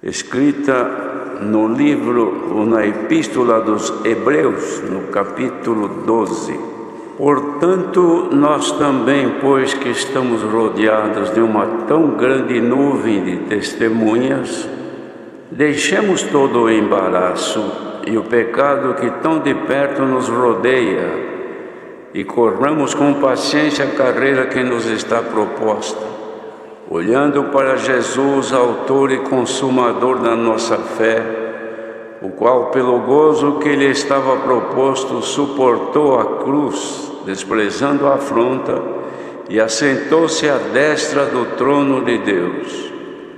escrita no livro ou na Epístola dos Hebreus, no capítulo 12. Portanto, nós também, pois que estamos rodeados de uma tão grande nuvem de testemunhas, deixemos todo o embaraço e o pecado que tão de perto nos rodeia e corramos com paciência a carreira que nos está proposta, olhando para Jesus, autor e consumador da nossa fé, o qual, pelo gozo que lhe estava proposto, suportou a cruz, desprezando a afronta, e assentou-se à destra do trono de Deus.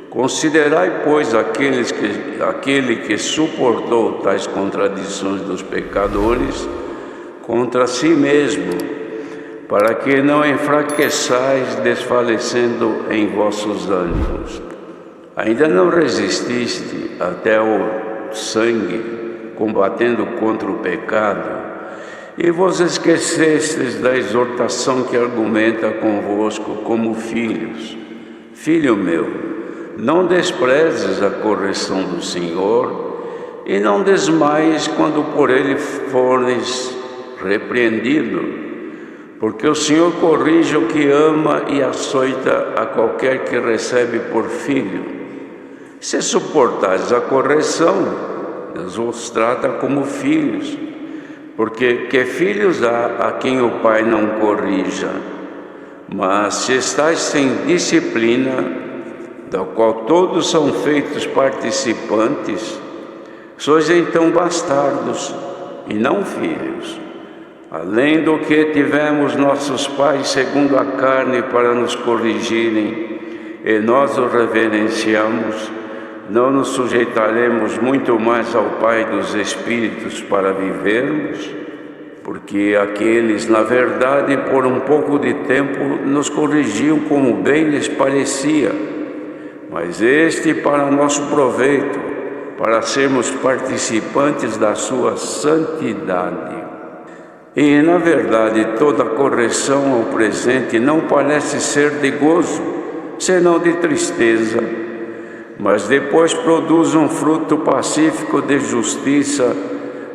Considerai, pois, aquele que suportou tais contradições dos pecadores contra si mesmo, para que não enfraqueçais, desfalecendo em vossos ânimos. Ainda não resististe até o sangue, combatendo contra o pecado, e vos esquecestes da exortação que argumenta convosco como filhos. Filho meu, não desprezes a correção do Senhor, e não desmaies quando por ele fores repreendido, porque o Senhor corrige o que ama e açoita a qualquer que recebe por filho. Se suportares a correção, Deus vos trata como filhos, porque que filhos há a quem o Pai não corrija? Mas se estáis sem disciplina, da qual todos são feitos participantes, sois então bastardos e não filhos. Além do que tivemos nossos pais segundo a carne para nos corrigirem, e nós o reverenciamos, não nos sujeitaremos muito mais ao Pai dos Espíritos para vivermos? Porque aqueles, na verdade, por um pouco de tempo, nos corrigiam como bem lhes parecia, mas este para nosso proveito, para sermos participantes da sua santidade. E, na verdade, toda correção ao presente não parece ser de gozo, senão de tristeza, mas depois produz um fruto pacífico de justiça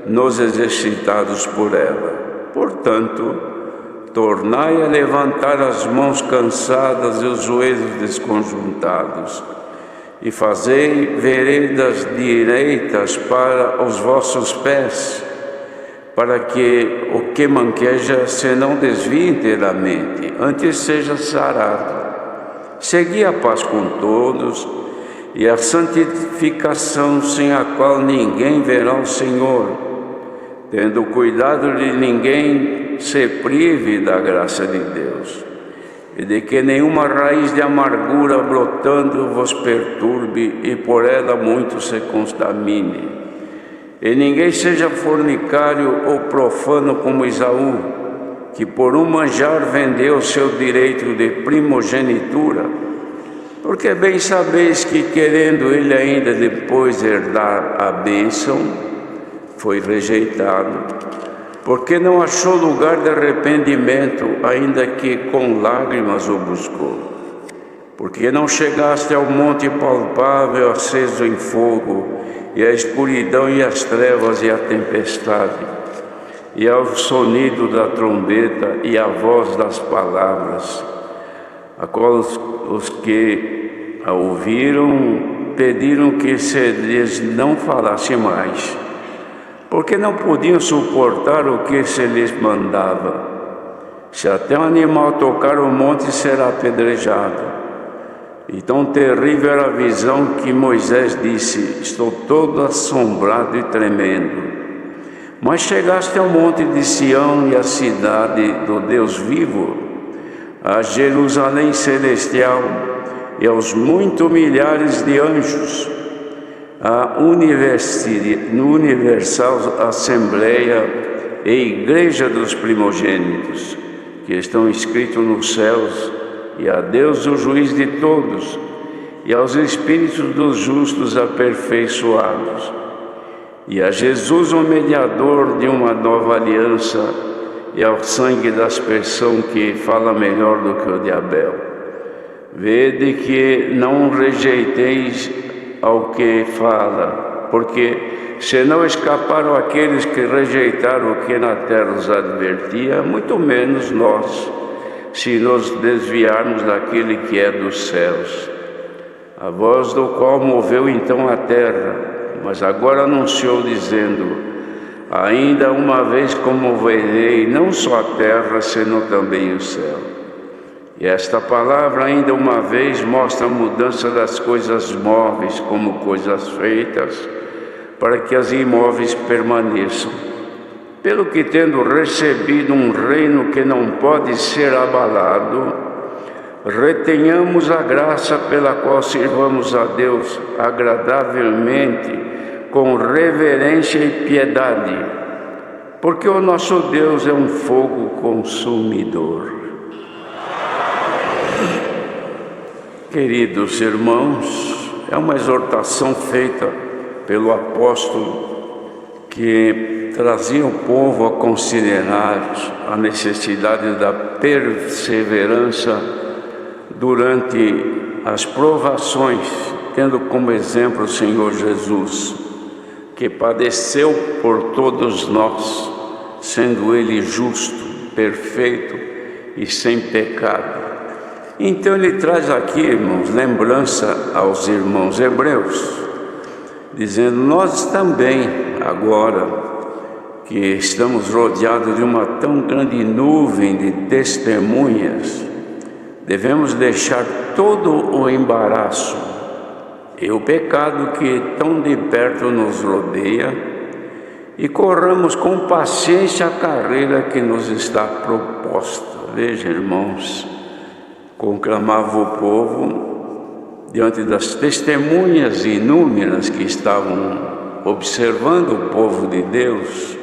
nos exercitados por ela. Portanto, tornai a levantar as mãos cansadas e os joelhos desconjuntados, e fazei veredas direitas para os vossos pés, para que o que manqueja se não desvie inteiramente, antes seja sarado. Segui a paz com todos e a santificação, sem a qual ninguém verá o Senhor, tendo cuidado de ninguém se prive da graça de Deus, e de que nenhuma raiz de amargura brotando vos perturbe, e por ela muito se contamine. E ninguém seja fornicário ou profano como Esaú, que por um manjar vendeu o seu direito de primogenitura, porque bem sabeis que, querendo ele ainda depois herdar a bênção, foi rejeitado, porque não achou lugar de arrependimento, ainda que com lágrimas o buscou. Porque não chegaste ao monte palpável, aceso em fogo, e a escuridão e as trevas e a tempestade, e ao sonido da trombeta e a voz das palavras, a qual os que a ouviram pediram que se lhes não falasse mais, porque não podiam suportar o que se lhes mandava. Se até um animal tocar o monte, será apedrejado. E tão terrível era a visão que Moisés disse: estou todo assombrado e tremendo. Mas chegaste ao monte de Sião e à cidade do Deus vivo, a Jerusalém celestial e aos muitos milhares de anjos, a universal Assembleia e Igreja dos primogênitos, que estão escritos nos céus, e a Deus o juiz de todos, e aos espíritos dos justos aperfeiçoados, e a Jesus, o mediador de uma nova aliança, e ao sangue da aspersão que fala melhor do que o de Abel. Vede que não rejeiteis ao que fala, porque se não escaparam aqueles que rejeitaram o que na terra os advertia, muito menos nós, se nos desviarmos daquele que é dos céus. A voz do qual moveu então a terra, mas agora anunciou dizendo: ainda uma vez comoverei não só a terra, senão também o céu. E esta palavra, ainda uma vez, mostra a mudança das coisas móveis como coisas feitas, para que as imóveis permaneçam. Pelo que, tendo recebido um reino que não pode ser abalado, retenhamos a graça pela qual sirvamos a Deus agradavelmente, com reverência e piedade, porque o nosso Deus é um fogo consumidor. Queridos irmãos, é uma exortação feita pelo apóstolo que trazia o povo a considerar a necessidade da perseverança durante as provações, tendo como exemplo o Senhor Jesus, que padeceu por todos nós, sendo Ele justo, perfeito e sem pecado. Então ele traz aqui, irmãos, lembrança aos irmãos hebreus, dizendo: nós também, agora que estamos rodeados de uma tão grande nuvem de testemunhas, devemos deixar todo o embaraço e o pecado que tão de perto nos rodeia e corramos com paciência a carreira que nos está proposta. Veja, irmãos, conclamava o povo diante das testemunhas inúmeras que estavam observando o povo de Deus,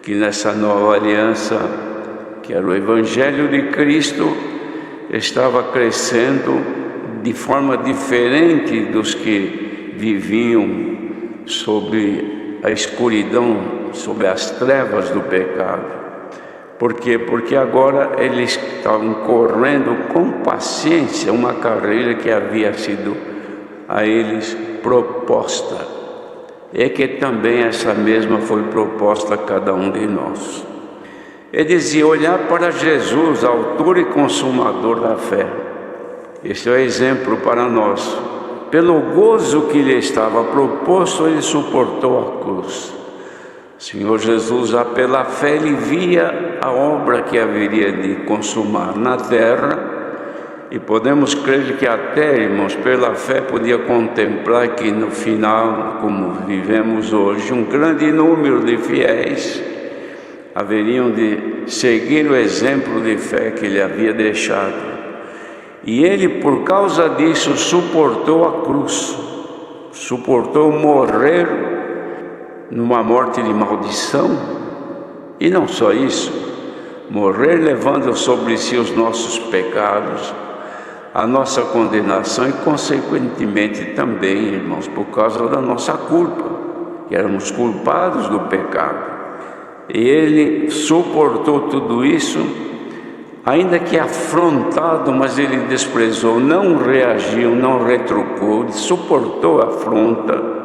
que nessa nova aliança, que era o Evangelho de Cristo, estava crescendo de forma diferente dos que viviam sobre a escuridão, sobre as trevas do pecado. Por quê? Porque agora eles estavam correndo com paciência uma carreira que havia sido a eles proposta. É que também essa mesma foi proposta a cada um de nós. Ele dizia: olhar para Jesus, autor e consumador da fé. Este é o exemplo para nós. Pelo gozo que lhe estava proposto, ele suportou a cruz. Senhor Jesus, já pela fé, ele via a obra que haveria de consumar na terra, e podemos crer que até, irmãos, pela fé podia contemplar que no final, como vivemos hoje, um grande número de fiéis haveriam de seguir o exemplo de fé que ele havia deixado. E ele, por causa disso, suportou a cruz, suportou morrer numa morte de maldição, e não só isso, morrer levando sobre si os nossos pecados, a nossa condenação e consequentemente também, irmãos, por causa da nossa culpa, que éramos culpados do pecado. E ele suportou tudo isso, ainda que afrontado, mas ele desprezou, não reagiu, não retrucou, ele suportou a afronta,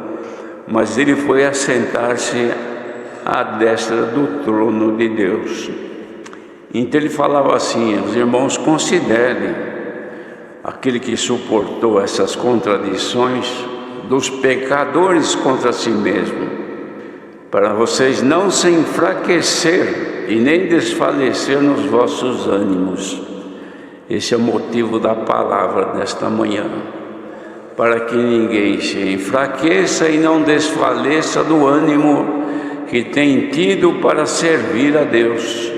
mas ele foi assentar-se à destra do trono de Deus. Então ele falava assim: os irmãos, considerem aquele que suportou essas contradições dos pecadores contra si mesmo, para vocês não se enfraquecer e nem desfalecer nos vossos ânimos. Esse é o motivo da palavra desta manhã, para que ninguém se enfraqueça e não desfaleça do ânimo que tem tido para servir a Deus.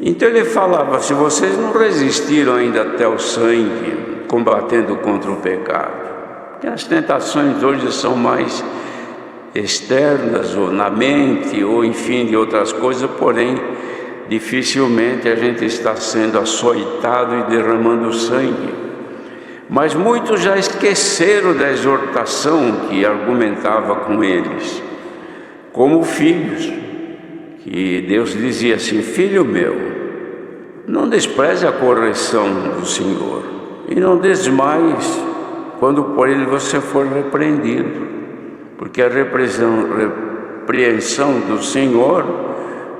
Então ele falava: se vocês não resistiram ainda até o sangue, combatendo contra o pecado, que as tentações hoje são mais externas, ou na mente, ou enfim, de outras coisas, porém, dificilmente a gente está sendo açoitado e derramando sangue. Mas muitos já esqueceram da exortação que argumentava com eles, como filhos, que Deus dizia assim: filho meu, não despreze a correção do Senhor, e não desmaies quando por ele você for repreendido, porque a repreensão do Senhor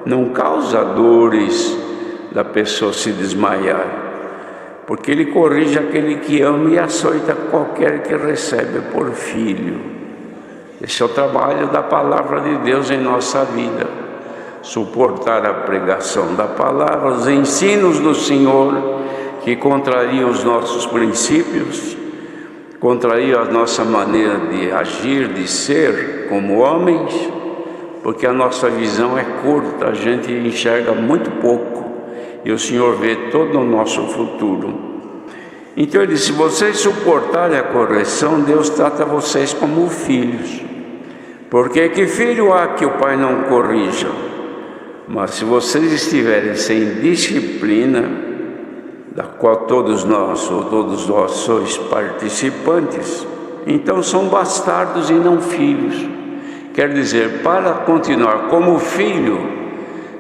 não causa dores da pessoa se desmaiar, porque ele corrige aquele que ama e açoita qualquer que recebe por filho. Esse é o trabalho da palavra de Deus em nossa vida, suportar a pregação da palavra, os ensinos do Senhor que contrariam os nossos princípios, contrariam a nossa maneira de agir, de ser como homens, porque a nossa visão é curta, a gente enxerga muito pouco e o Senhor vê todo o nosso futuro. Então ele disse: se vocês suportarem a correção, Deus trata vocês como filhos, porque que filho há que o pai não corrija? Mas se vocês estiverem sem disciplina, da qual todos nós sois participantes, então são bastardos e não filhos. Quer dizer, para continuar como filho,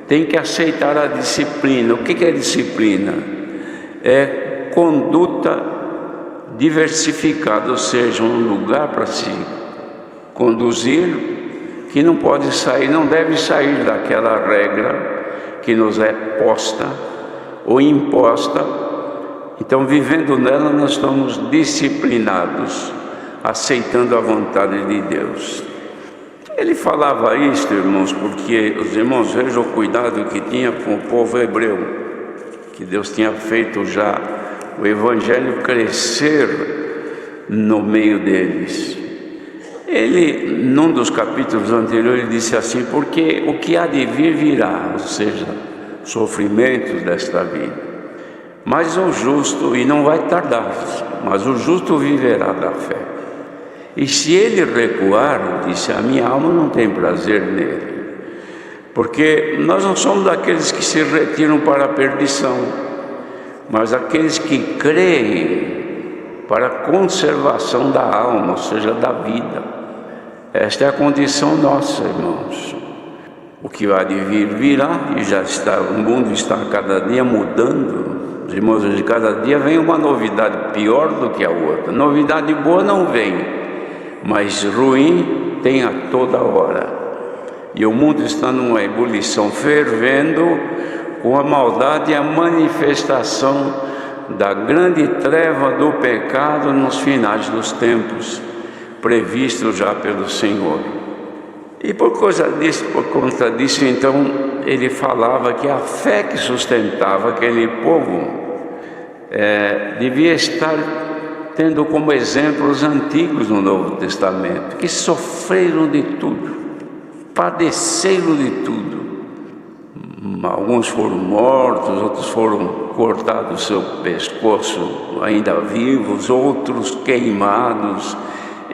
tem que aceitar a disciplina. O que é disciplina? É conduta diversificada, ou seja, um lugar para se conduzir que não pode sair, não deve sair daquela regra que nos é posta ou imposta. Então, vivendo nela, nós estamos disciplinados, aceitando a vontade de Deus. Ele falava isto, irmãos, porque os irmãos vejam o cuidado que tinha com o povo hebreu, que Deus tinha feito já o evangelho crescer no meio deles. Ele, num dos capítulos anteriores, ele disse assim: porque o que há de vir virá, ou seja, sofrimentos desta vida. Mas o justo, e não vai tardar, mas o justo viverá da fé. E se ele recuar, disse, a minha alma não tem prazer nele. Porque nós não somos daqueles que se retiram para a perdição, mas aqueles que creem para a conservação da alma, ou seja, da vida. Esta é a condição nossa, irmãos. O que há de vir, virá, e já está, o mundo está cada dia mudando. Os irmãos, de cada dia vem uma novidade pior do que a outra. Novidade boa não vem, mas ruim tem a toda hora. E o mundo está numa ebulição, fervendo com a maldade e a manifestação da grande treva do pecado nos finais dos tempos, previsto já pelo Senhor. E por conta disso, então, ele falava que a fé que sustentava aquele povo devia estar tendo como exemplo os antigos no Novo Testamento, que sofreram de tudo, padeceram de tudo. Alguns foram mortos, outros foram cortados o seu pescoço ainda vivos, outros queimados,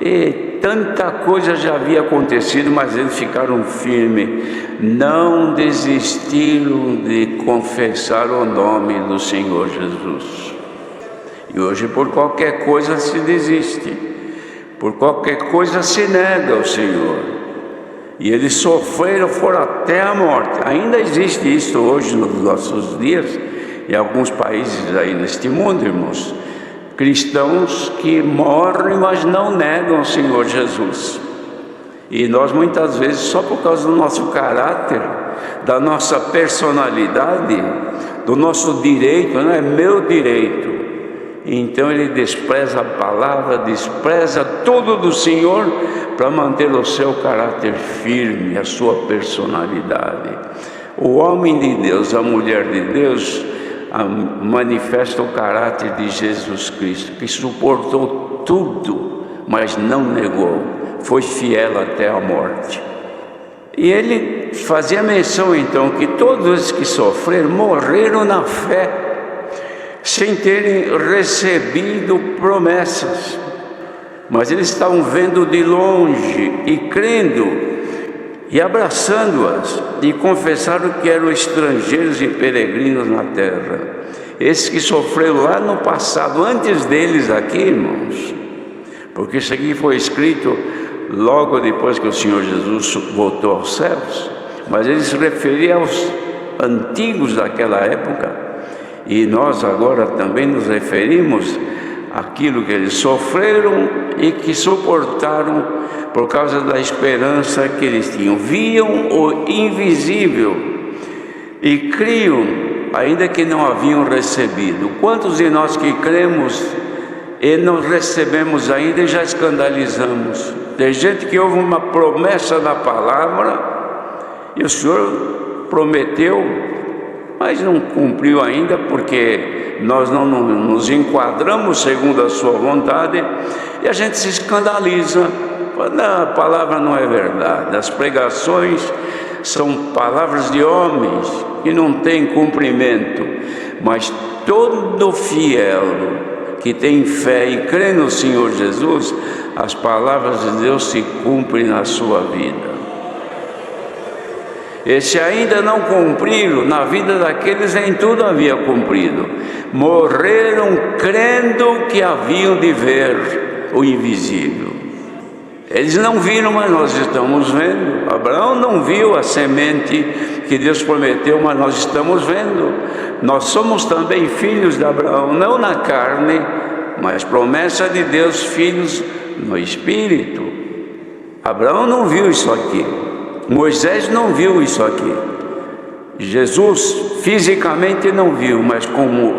e tanta coisa já havia acontecido, mas eles ficaram firmes, não desistiram de confessar o nome do Senhor Jesus. E hoje por qualquer coisa se desiste, por qualquer coisa se nega ao Senhor. E eles sofreram, foram até a morte. Ainda existe isso hoje nos nossos dias, em alguns países aí neste mundo, irmãos. Cristãos que morrem, mas não negam o Senhor Jesus. E nós muitas vezes, só por causa do nosso caráter, da nossa personalidade, do nosso direito, não é meu direito. Então ele despreza a palavra, despreza tudo do Senhor para manter o seu caráter firme, a sua personalidade. O homem de Deus, a mulher de Deus, manifesta o caráter de Jesus Cristo, que suportou tudo, mas não negou, foi fiel até a morte. E ele fazia menção então que todos os que sofreram morreram na fé, sem terem recebido promessas, mas eles estavam vendo de longe e crendo e abraçando-as, e confessaram que eram estrangeiros e peregrinos na terra. Esses que sofreram lá no passado, antes deles aqui, irmãos, porque isso aqui foi escrito logo depois que o Senhor Jesus voltou aos céus, mas ele se referia aos antigos daquela época, e nós agora também nos referimos aquilo que eles sofreram e que suportaram por causa da esperança que eles tinham. Viam o invisível e criam, ainda que não haviam recebido. Quantos de nós que cremos e não recebemos ainda e já escandalizamos? Tem gente que ouve uma promessa da palavra e o Senhor prometeu, mas não cumpriu ainda, porque nós não nos enquadramos segundo a sua vontade, e a gente se escandaliza. Não, a palavra não é verdade, as pregações são palavras de homens que não têm cumprimento, mas todo fiel que tem fé e crê no Senhor Jesus, as palavras de Deus se cumprem na sua vida. E se ainda não cumpriram, na vida daqueles em tudo havia cumprido. Morreram crendo que haviam de ver o invisível. Eles não viram, mas nós estamos vendo. Abraão não viu a semente que Deus prometeu, mas nós estamos vendo. Nós somos também filhos de Abraão, não na carne, mas promessa de Deus, filhos no Espírito. Abraão não viu isso aqui. Moisés não viu isso aqui. Jesus fisicamente não viu, mas como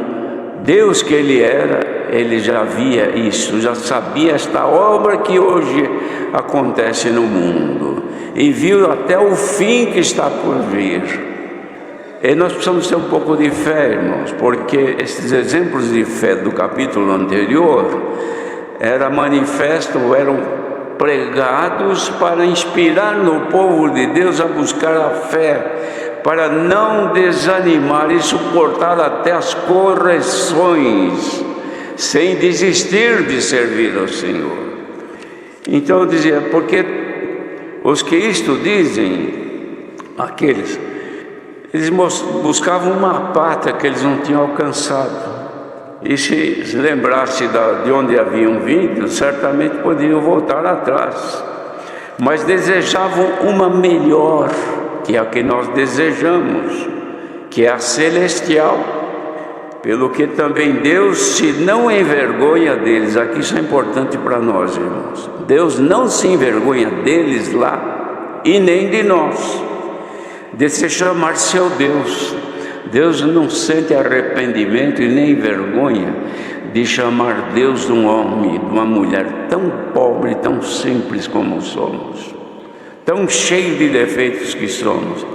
Deus que ele era, ele já via isso, já sabia esta obra que hoje acontece no mundo, e viu até o fim que está por vir. E nós precisamos ter um pouco de fé, irmãos, porque esses exemplos de fé do capítulo anterior eram pregados para inspirar no povo de Deus a buscar a fé, para não desanimar e suportar até as correções, sem desistir de servir ao Senhor. Então eu dizia, porque os que isto dizem, eles buscavam uma pátria que eles não tinham alcançado, e se lembrasse de onde haviam vindo, certamente poderiam voltar atrás, mas desejavam uma melhor, que é a que nós desejamos, que é a celestial, pelo que também Deus se não envergonha deles. Aqui isso é importante para nós, irmãos. Deus não se envergonha deles lá e nem de nós, de se chamar seu Deus. Deus não sente arrependimento e nem vergonha de chamar Deus de um homem, de uma mulher tão pobre, tão simples como somos, tão cheio de defeitos que somos,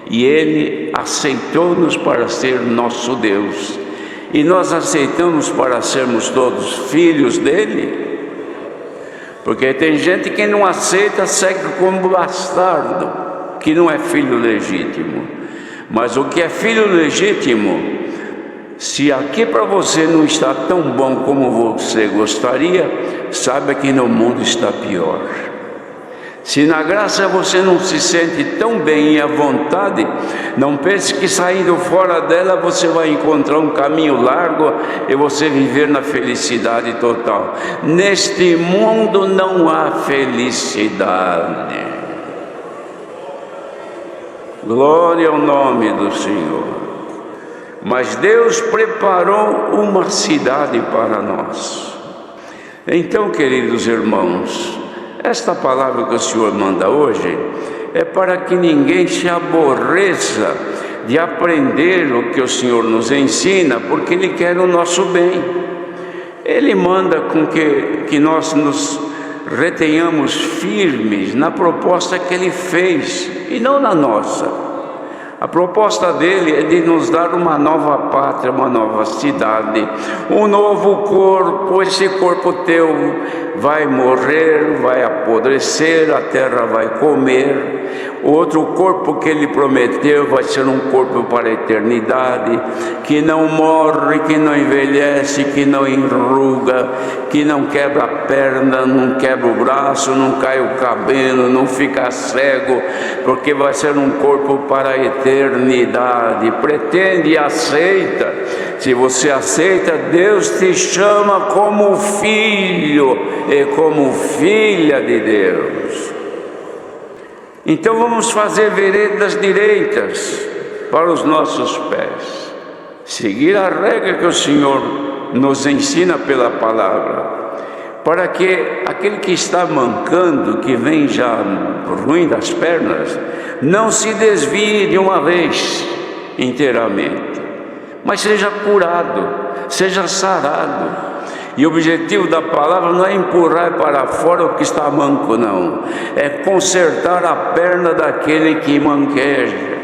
e Ele aceitou-nos para ser nosso Deus, e nós aceitamos para sermos todos filhos dEle, porque tem gente que não aceita, segue como bastardo, que não é filho legítimo. Mas o que é filho legítimo, se aqui para você não está tão bom como você gostaria, saiba que no mundo está pior. Se na graça você não se sente tão bem e à vontade, não pense que saindo fora dela você vai encontrar um caminho largo e você viver na felicidade total. Neste mundo não há felicidade. Glória ao nome do Senhor. Mas Deus preparou uma cidade para nós. Então, queridos irmãos, esta palavra que o Senhor manda hoje é para que ninguém se aborreça de aprender o que o Senhor nos ensina, porque Ele quer o nosso bem. Ele manda com que nós nos retenhamos firmes na proposta que Ele fez e não na nossa. A proposta dele é de nos dar uma nova pátria, uma nova cidade, um novo corpo. Esse corpo teu vai morrer, vai apodrecer, a terra vai comer. O outro corpo que ele prometeu vai ser um corpo para a eternidade, que não morre, que não envelhece, que não enruga, que não quebra a perna, não quebra o braço, não cai o cabelo, não fica cego, porque vai ser um corpo para a eternidade. Pretende e aceita. Se você aceita, Deus te chama como filho e como filha de Deus. Então vamos fazer veredas direitas para os nossos pés, seguir a regra que o Senhor nos ensina pela palavra, para que aquele que está mancando, que vem já ruim das pernas, não se desvie de uma vez inteiramente, mas seja curado, seja sarado. E o objetivo da palavra não é empurrar para fora o que está manco, não, é consertar a perna daquele que manqueja.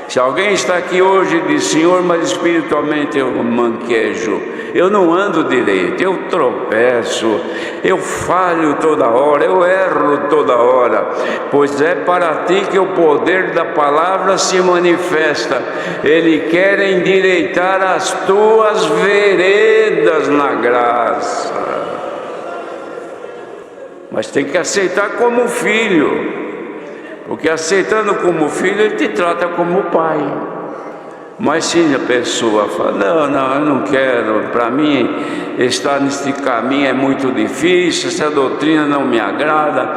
Se alguém está aqui hoje e diz: Senhor, mas espiritualmente eu manquejo, eu não ando direito, eu tropeço, eu falho toda hora, eu erro toda hora, pois é para ti que o poder da palavra se manifesta. Ele quer endireitar as tuas veredas na graça, mas tem que aceitar como filho, porque aceitando como filho, ele te trata como pai. Mas se a pessoa fala: não, eu não quero, para mim estar neste caminho é muito difícil, essa doutrina não me agrada,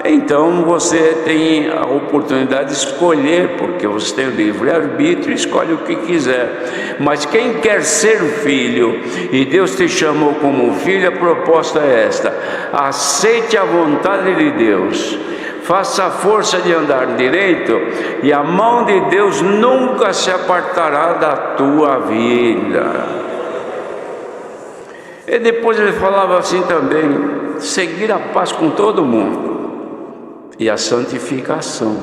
então você tem a oportunidade de escolher, porque você tem o livre-arbítrio e escolhe o que quiser. Mas quem quer ser filho, e Deus te chamou como filho, a proposta é esta: aceite a vontade de Deus, faça a força de andar direito, e a mão de Deus nunca se apartará da tua vida. E depois ele falava assim também: seguir a paz com todo mundo e a santificação.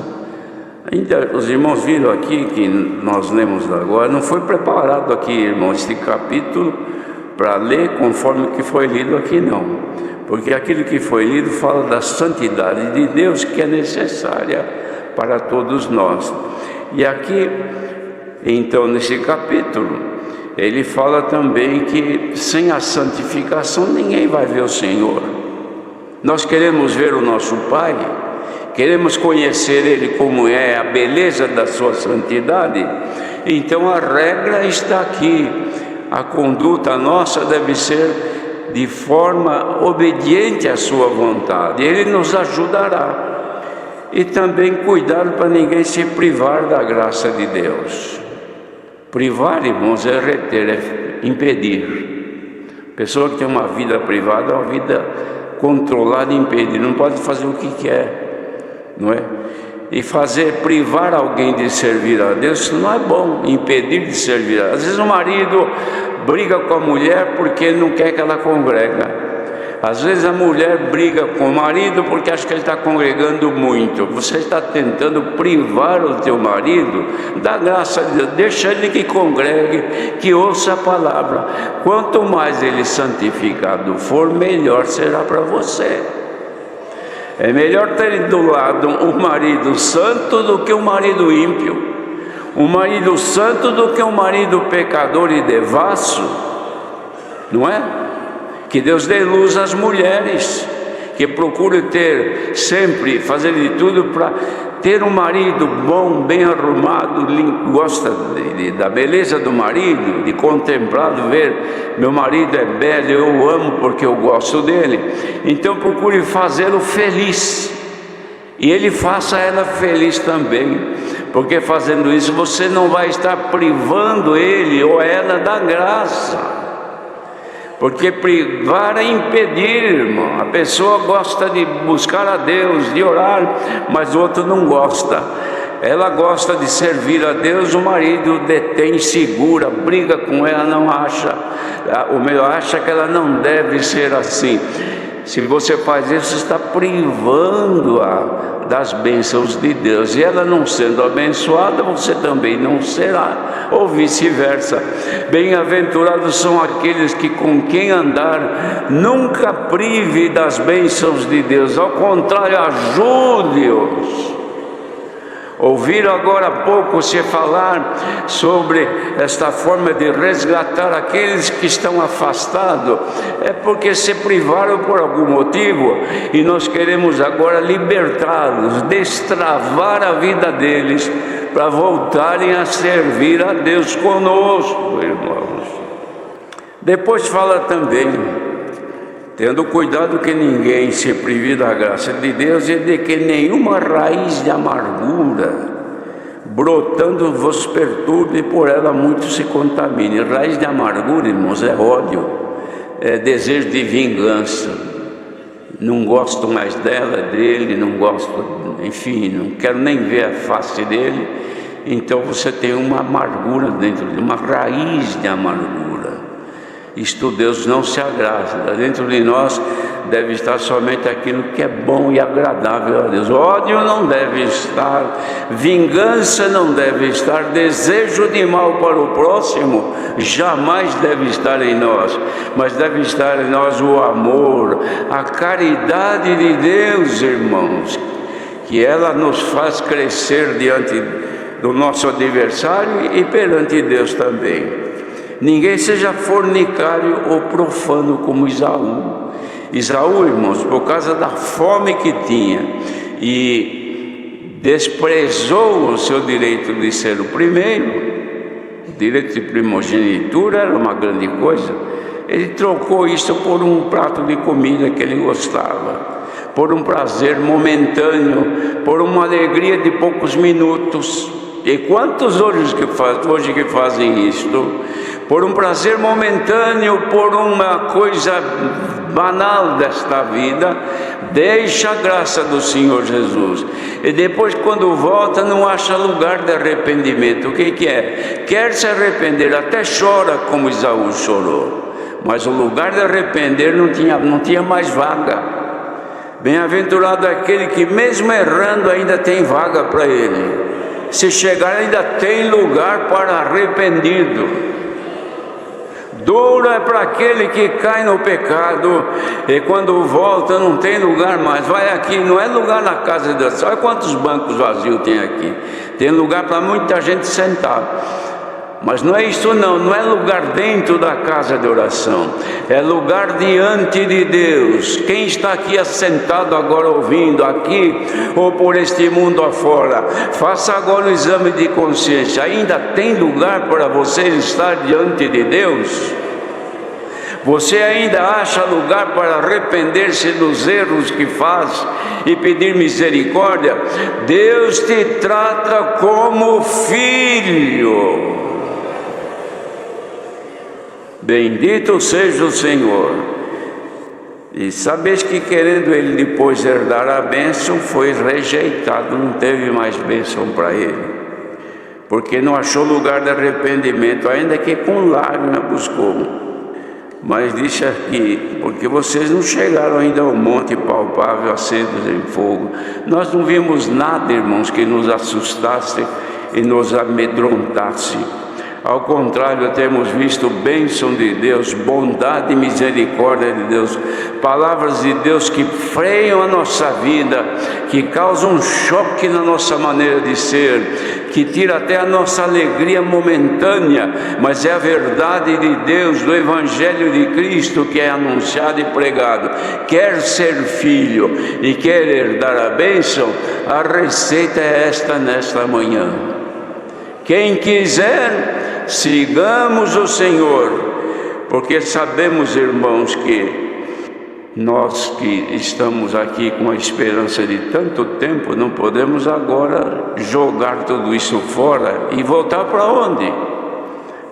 Ainda os irmãos viram aqui que nós lemos agora, não foi preparado aqui, irmão, este capítulo para ler conforme o que foi lido aqui, não, porque aquilo que foi lido fala da santidade de Deus, que é necessária para todos nós. E aqui, então, nesse capítulo, ele fala também que sem a santificação ninguém vai ver o Senhor. Nós queremos ver o nosso Pai, queremos conhecer Ele como é, a beleza da sua santidade. Então a regra está aqui: a conduta nossa deve ser de forma obediente à sua vontade, Ele nos ajudará. E também cuidado para ninguém se privar da graça de Deus. Privar, irmãos, é reter, é impedir. Pessoa que tem uma vida privada é uma vida controlada e impedida, não pode fazer o que quer, não é? E privar alguém de servir a Deus, isso não é bom, impedir de servir. Às vezes o marido briga com a mulher porque não quer que ela congrega. Às vezes a mulher briga com o marido porque acha que ele está congregando muito. Você está tentando privar o teu marido da graça de Deus. Deixa ele que congregue, que ouça a palavra. Quanto mais ele santificado for, melhor será para você. É melhor ter do lado um marido santo do que um marido ímpio, um marido santo do que um marido pecador e devasso, não é? Que Deus dê luz às mulheres, que procure sempre fazer de tudo para ter um marido bom, bem arrumado, gosta da beleza do marido, de contemplá-lo, ver: meu marido é belo, eu amo porque eu gosto dele. Então procure fazê-lo feliz, e ele faça ela feliz também, porque fazendo isso você não vai estar privando ele ou ela da graça. Porque privar é impedir, irmão. A pessoa gosta de buscar a Deus, de orar, mas o outro não gosta. Ela gosta de servir a Deus, o marido detém, segura, briga com ela, não acha. O melhor, acha que ela não deve ser assim. Se você faz isso, você está privando-a das bênçãos de Deus, e ela não sendo abençoada, você também não será, ou vice-versa. Bem-aventurados são aqueles que, com quem andar, nunca prive das bênçãos de Deus, ao contrário, ajude-os. Ouviram agora há pouco se falar sobre esta forma de resgatar aqueles que estão afastados. É porque se privaram por algum motivo, e nós queremos agora libertá-los, destravar a vida deles, para voltarem a servir a Deus conosco, irmãos. Depois fala também: tendo cuidado que ninguém se prive da graça de Deus, e de que nenhuma raiz de amargura brotando vos perturbe e por ela muito se contamine. Raiz de amargura, irmãos, é ódio, é desejo de vingança. Não gosto mais dela, dele, não gosto, enfim, não quero nem ver a face dele. Então você tem uma amargura dentro de uma raiz de amargura. Isto Deus não se agrada. Dentro de nós deve estar somente aquilo que é bom e agradável a Deus. Ódio não deve estar, vingança não deve estar, desejo de mal para o próximo jamais deve estar em nós, mas deve estar em nós o amor, a caridade de Deus, irmãos, que ela nos faz crescer diante do nosso adversário e perante Deus também. Ninguém seja fornicário ou profano como Esaú. Esaú, irmãos, por causa da fome que tinha e desprezou o seu direito de ser o primeiro, o direito de primogenitura era uma grande coisa. Ele trocou isso por um prato de comida que ele gostava, por um prazer momentâneo, por uma alegria de poucos minutos. E quantos hoje que fazem isto? Por um prazer momentâneo, por uma coisa banal desta vida, deixa a graça do Senhor Jesus. E depois, quando volta, não acha lugar de arrependimento. O que é? Quer se arrepender, até chora como Esaú chorou. Mas o lugar de arrepender não tinha mais vaga. Bem-aventurado aquele que mesmo errando ainda tem vaga para ele. Se chegar ainda tem lugar para arrependido. Duro é para aquele que cai no pecado e quando volta não tem lugar mais. Vai aqui, não é lugar na casa de Deus. Olha quantos bancos vazios tem aqui. Tem lugar para muita gente sentar. Mas não é isso não é lugar dentro da casa de oração, é lugar diante de Deus. Quem está aqui assentado agora ouvindo aqui ou por este mundo afora, faça agora o exame de consciência. Ainda tem lugar para você estar diante de Deus? Você ainda acha lugar para arrepender-se dos erros que faz e pedir misericórdia? Deus te trata como filho. Bendito seja o Senhor. E sabes que querendo ele depois herdar a bênção, foi rejeitado, não teve mais bênção para ele, porque não achou lugar de arrependimento, ainda que com lágrima buscou. Mas disse aqui, porque vocês não chegaram ainda ao monte palpável, acesos em fogo. Nós não vimos nada, irmãos, que nos assustasse e nos amedrontasse. Ao contrário, temos visto bênção de Deus, bondade e misericórdia de Deus, palavras de Deus que freiam a nossa vida, que causam um choque na nossa maneira de ser, que tira até a nossa alegria momentânea, mas é a verdade de Deus, do Evangelho de Cristo que é anunciado e pregado. Quer ser filho e quer herdar a bênção? A receita é esta nesta manhã. Quem quiser, sigamos o Senhor, porque sabemos, irmãos, que nós que estamos aqui com a esperança de tanto tempo, não podemos agora jogar tudo isso fora e voltar para onde?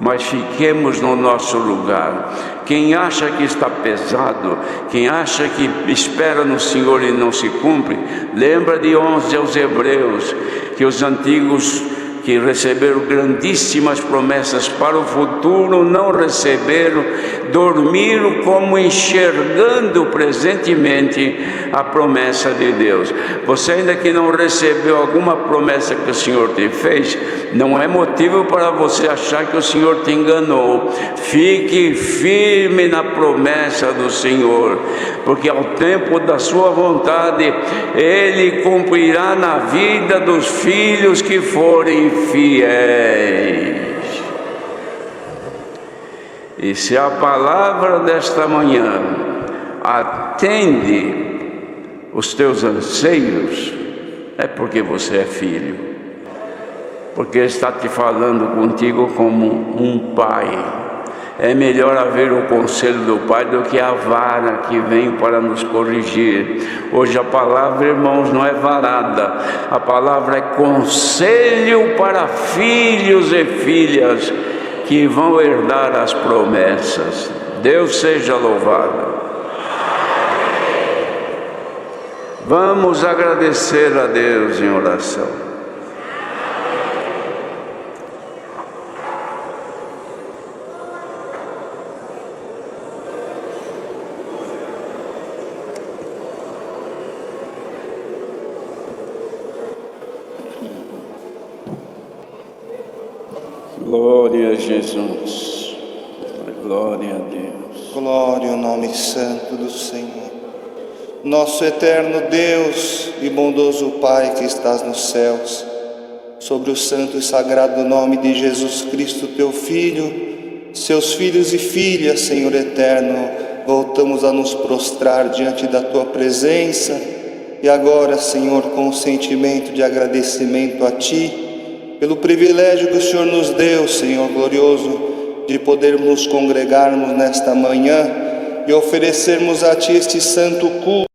Mas fiquemos no nosso lugar. Quem acha que está pesado, quem acha que espera no Senhor e não se cumpre, lembra de 11 aos Hebreus, que os antigos que receberam grandíssimas promessas para o futuro, não receberam, dormiram como enxergando presentemente a promessa de Deus. Você ainda que não recebeu alguma promessa que o Senhor te fez, não é motivo para você achar que o Senhor te enganou. Fique firme na promessa do Senhor, porque ao tempo da sua vontade, Ele cumprirá na vida dos filhos que forem fiéis. E se a palavra desta manhã atende os teus anseios, é porque você é filho, porque está te falando contigo como um pai É melhor haver o conselho do Pai do que a vara que vem para nos corrigir. Hoje a palavra, irmãos, não é varada, a palavra é conselho para filhos e filhas que vão herdar as promessas. Deus seja louvado. Vamos agradecer a Deus em oração. Glória a Jesus, glória a Deus. Glória ao nome santo do Senhor. Nosso eterno Deus e bondoso Pai que estás nos céus, sobre o santo e sagrado nome de Jesus Cristo, teu Filho, seus filhos e filhas, Senhor eterno, voltamos a nos prostrar diante da tua presença e agora, Senhor, com um sentimento de agradecimento a ti, pelo privilégio que o Senhor nos deu, Senhor glorioso, de podermos nos congregarmos nesta manhã e oferecermos a ti este santo culto.